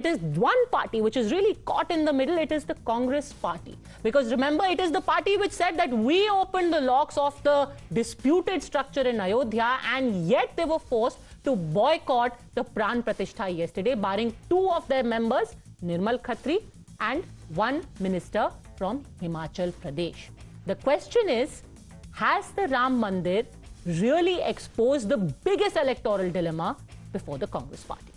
It is one party which is really caught in the middle. It is the Congress party. Because remember, it is the party which said that we opened the locks of the disputed structure in Ayodhya, and yet they were forced to boycott the Pran Pratishtha yesterday, barring two of their members, Nirmal Khatri and one minister from Himachal Pradesh. The question is, has the Ram Mandir really exposed the biggest electoral dilemma before the Congress party?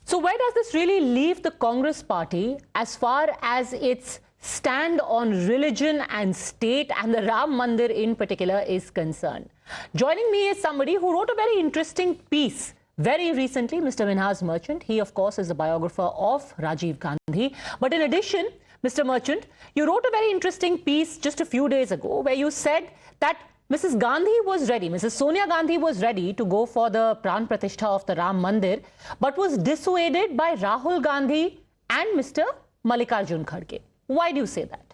So where does this really leave the Congress party as far as its stand on religion and state, and the Ram Mandir in particular, is concerned? Joining me is somebody who wrote a very interesting piece very recently, Mr. Minhaz Merchant. He, of course, is the biographer of Rajiv Gandhi. But in addition, Mr. Merchant, you wrote a very interesting piece just a few days ago where you said that Mrs. Gandhi was ready, Mrs. Sonia Gandhi was ready to go for the Pran Pratishtha of the Ram Mandir, but was dissuaded by Rahul Gandhi and Mr. Mallikarjun Kharge. Why do you say that?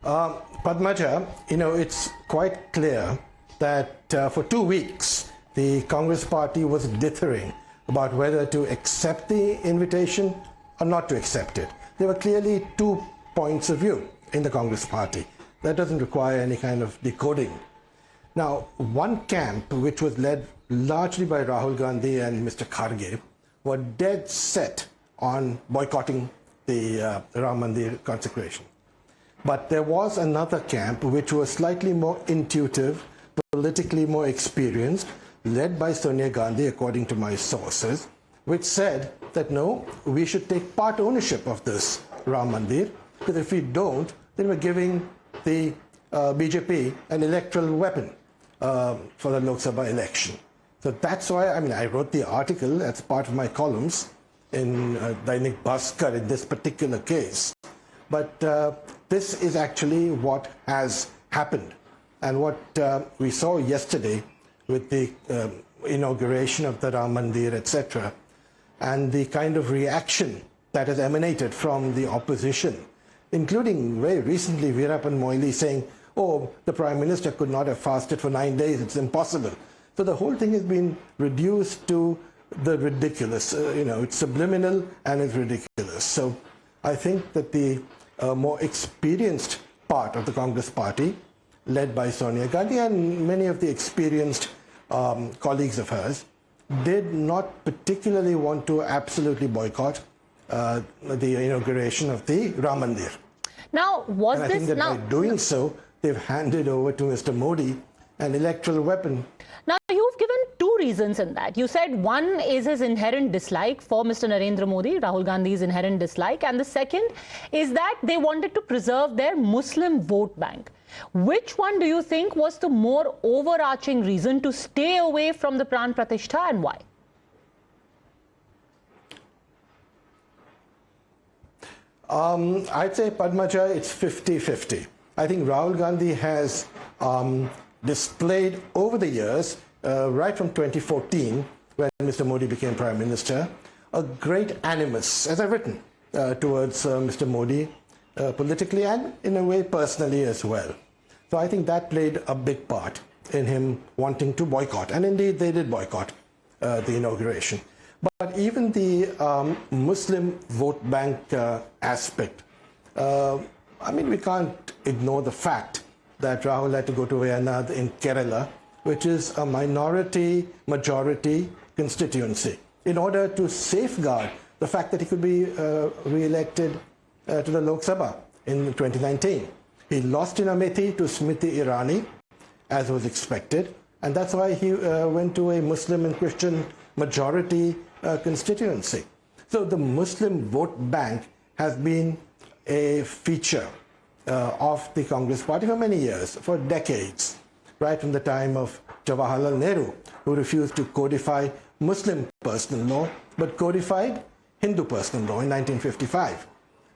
Padmaja, it's quite clear that for 2 weeks, the Congress party was dithering about whether to accept the invitation or not to accept it. There were clearly two points of view in the Congress party. That doesn't require any kind of decoding. Now, one camp, which was led largely by Rahul Gandhi and Mr. Kharge, were dead set on boycotting the Ram Mandir consecration. But there was another camp which was slightly more intuitive, politically more experienced, led by Sonia Gandhi, according to my sources, which said that no, we should take part ownership of this Ram Mandir, because if we don't, then we're giving the BJP an electoral weapon for the Lok Sabha election. So that's why, I wrote the article as part of my columns in Dainik Bhaskar in this particular case. But this is actually what has happened. And what we saw yesterday with the inauguration of the Ram Mandir, etc., and the kind of reaction that has emanated from the opposition, including very recently Veerappan Moily saying, oh, the Prime Minister could not have fasted for 9 days, it's impossible. So the whole thing has been reduced to the ridiculous. It's subliminal and it's ridiculous. So I think that the more experienced part of the Congress party, led by Sonia Gandhi and many of the experienced colleagues of hers, did not particularly want to absolutely boycott the inauguration of the Ram Mandir. Now, was and I this think that by doing so, they've handed over to Mr. Modi an electoral weapon. Now, you've given two reasons in that. You said one is his inherent dislike for Mr. Narendra Modi, Rahul Gandhi's inherent dislike, and the second is that they wanted to preserve their Muslim vote bank. Which one do you think was the more overarching reason to stay away from the Pran Pratishtha, and why? I'd say, Padmaja, it's 50-50. I think Rahul Gandhi has displayed over the years, right from 2014, when Mr. Modi became Prime Minister, a great animus, as I've written, towards Mr. Modi, politically and in a way personally as well. So I think that played a big part in him wanting to boycott. And indeed, they did boycott the inauguration. But even the Muslim vote bank aspect, we can't ignore the fact that Rahul had to go to Wayanad in Kerala, which is a minority-majority constituency, in order to safeguard the fact that he could be re-elected to the Lok Sabha in 2019. He lost in Amethi to Smriti Irani, as was expected, and that's why he went to a Muslim and Christian majority constituency. So the Muslim vote bank has been a feature of the Congress party for many years, for decades, right from the time of Jawaharlal Nehru, who refused to codify Muslim personal law, but codified Hindu personal law in 1955.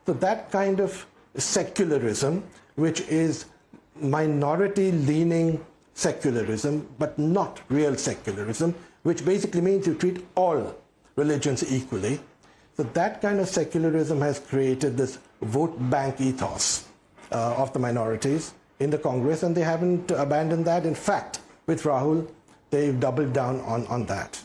So that kind of secularism, which is minority-leaning secularism, but not real secularism, which basically means you treat all religions equally. So that kind of secularism has created this vote bank ethos of the minorities in the Congress, and they haven't abandoned that. In fact, With Rahul, they've doubled down on that.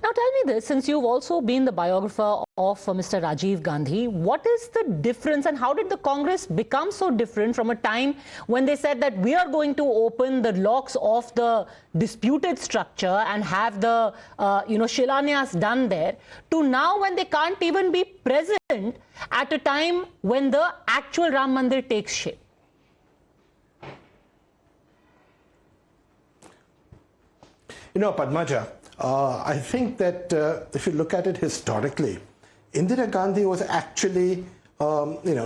Now tell me this, since you've also been the biographer of Mr. Rajiv Gandhi, what is the difference and how did the Congress become so different from a time when they said that we are going to open the locks of the disputed structure and have the Shilanyas done there, to now when they can't even be present at a time when the actual Ram Mandir takes shape? You know, Padmaja, I think that if you look at it historically, Indira Gandhi was actually,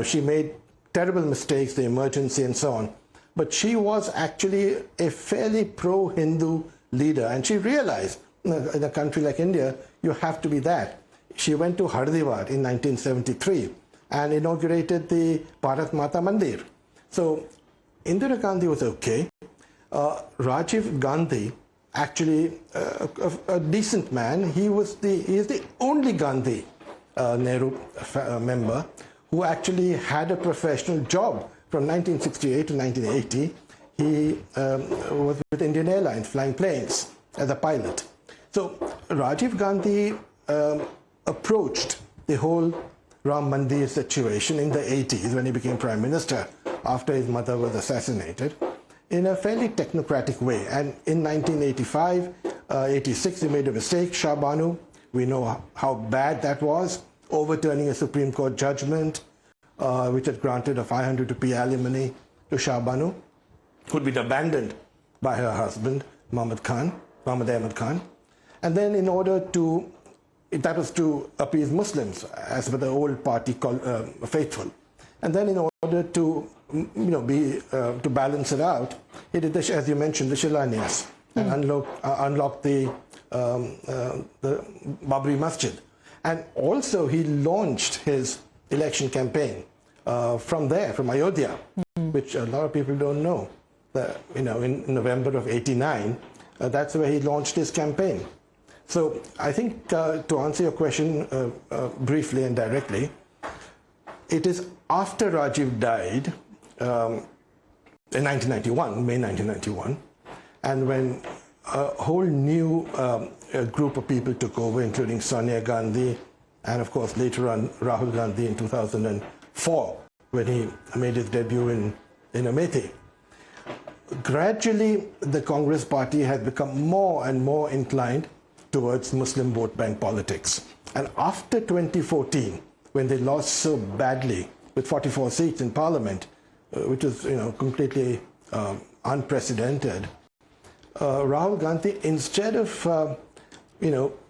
she made terrible mistakes, the emergency and so on, but she was actually a fairly pro-Hindu leader, and she realized in a country like India, you have to be that. She went to Haridwar in 1973 and inaugurated the Bharat Mata Mandir. So Indira Gandhi was okay. Rajiv Gandhi, actually a decent man. He is the only Gandhi Nehru member who actually had a professional job from 1968 to 1980. He was with Indian Airlines flying planes as a pilot. So Rajiv Gandhi approached the whole Ram Mandir situation in the 80s when he became Prime Minister after his mother was assassinated, in a fairly technocratic way. And in 1985, 86, he made a mistake, Shah Banu. We know how bad that was, overturning a Supreme Court judgment which had granted a 500 rupee alimony to Shah Banu, who had been abandoned by her husband, Mahmud Ahmad Khan. And then in order to, that was to appease Muslims, as per the old party called Faithful. And then in order to to balance it out, he did, as you mentioned, the Shilanyas, and unlocked the Babri Masjid. And also he launched his election campaign from there, from Ayodhya, which a lot of people don't know. In November of '89, that's where he launched his campaign. So I think to answer your question briefly and directly, it is after Rajiv died in 1991, May 1991, and when a whole new group of people took over, including Sonia Gandhi, and of course later on Rahul Gandhi in 2004, when he made his debut in Amethi. Gradually, the Congress party has become more and more inclined towards Muslim vote bank politics. And after 2014, when they lost so badly with 44 seats in Parliament, which is completely unprecedented, Rahul Gandhi, instead of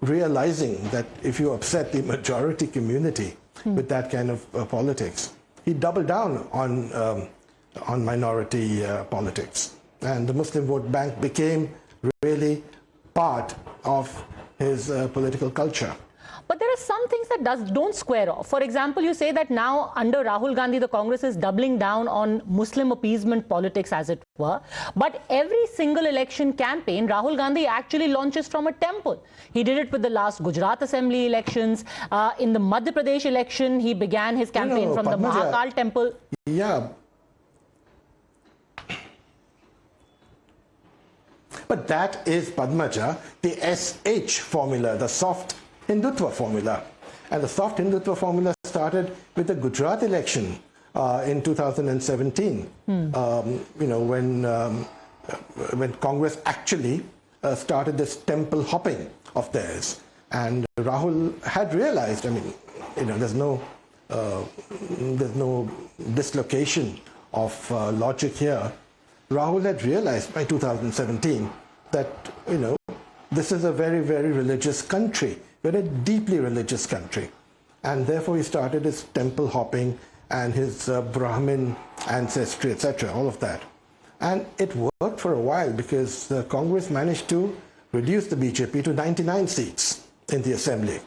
realizing that if you upset the majority community with that kind of politics, he doubled down on minority politics, and the Muslim vote bank became really part of his political culture. But there are some things that don't square off. For example, you say that now under Rahul Gandhi, the Congress is doubling down on Muslim appeasement politics, as it were. But every single election campaign, Rahul Gandhi actually launches from a temple. He did it with the last Gujarat Assembly elections. In the Madhya Pradesh election, he began his campaign from the Mahakal temple. Yeah. But that is, Padmaja, the SH formula, the soft Hindutva formula. And the soft Hindutva formula started with the Gujarat election in 2017, when Congress actually started this temple hopping of theirs. And Rahul had realized, there's no dislocation of logic here. Rahul had realized by 2017 that, this is a very, very religious country, very deeply religious country. And therefore he started his temple hopping and his Brahmin ancestry, etc., all of that. And it worked for a while because Congress managed to reduce the BJP to 99 seats in the assembly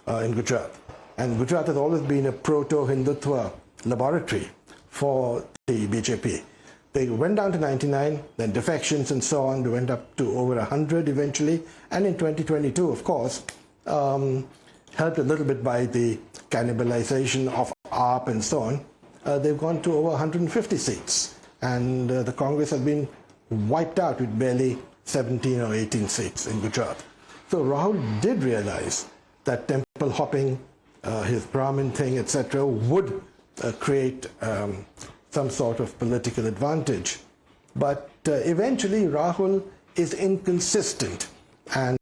in Gujarat. And Gujarat has always been a proto-Hindutva laboratory for the BJP. They went down to 99, then defections and so on, they went up to over 100 eventually. And in 2022, of course, helped a little bit by the cannibalization of AAP and so on, they've gone to over 150 seats. And the Congress has been wiped out with barely 17 or 18 seats in Gujarat. So Rahul did realize that temple hopping, his Brahmin thing, etc., would create some sort of political advantage. But eventually Rahul is inconsistent. And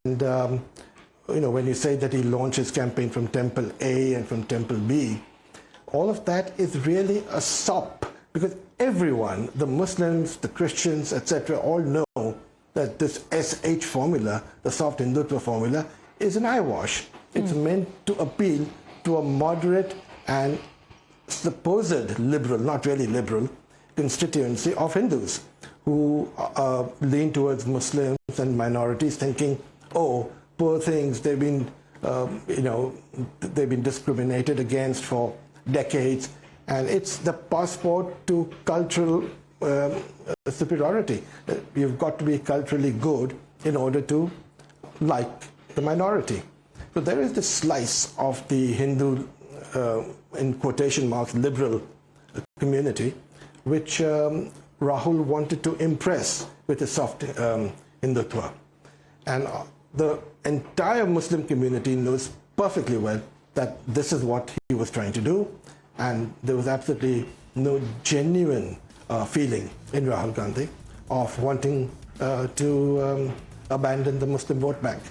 when you say that he launched his campaign from Temple A and from Temple B, all of that is really a sop, because everyone, the Muslims, the Christians, etc., all know that this SH formula, the soft Hindutva formula, is an eyewash. It's meant to appeal to a moderate and supposed liberal, not really liberal, constituency of Hindus who lean towards Muslims and minorities, thinking, oh, poor things, they've been discriminated against for decades, and it's the passport to cultural superiority. You've got to be culturally good in order to like the minority. So there is this slice of the Hindu, in quotation marks, liberal community, which Rahul wanted to impress with the soft Hindutva. And the entire Muslim community knows perfectly well that this is what he was trying to do, and there was absolutely no genuine feeling in Rahul Gandhi of wanting to abandon the Muslim vote bank.